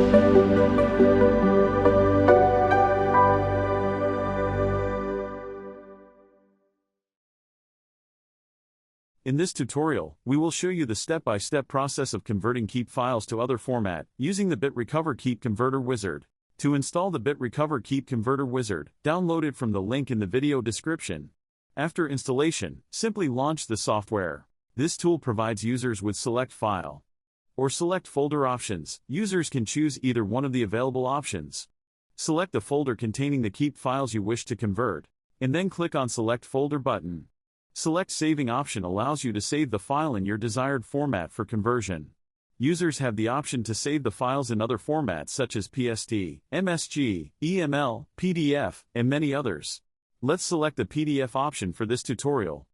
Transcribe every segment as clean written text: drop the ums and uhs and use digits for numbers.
In this tutorial, we will show you the step-by-step process of converting keep files to other format using the BitRecover Keep Converter Wizard. To install the BitRecover Keep Converter Wizard, download it from the link in the video description. After installation, simply launch the software. This tool provides users with select file or select folder options. Users can choose either one of the available options. Select the folder containing the keep files you wish to convert, and then click on Select Folder button. Select Saving option allows you to save the file in your desired format for conversion. Users have the option to save the files in other formats such as PSD, MSG, EML, PDF, and many others. Let's select the PDF option for this tutorial.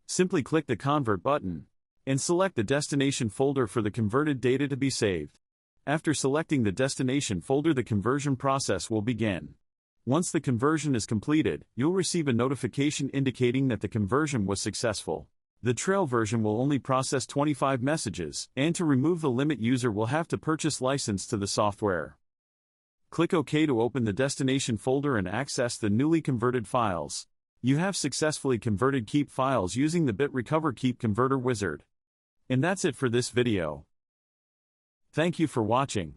Simply click the Convert button and select the destination folder for the converted data to be saved. After selecting the destination folder, the conversion process will begin. Once the conversion is completed, you'll receive a notification indicating that the conversion was successful. The trail version will only process 25 messages, and to remove the limit, user will have to purchase license to the software. Click OK to open the destination folder and access the newly converted files. You have successfully converted keep files using the BitRecover Keep Converter Wizard. And that's it for this video. Thank you for watching.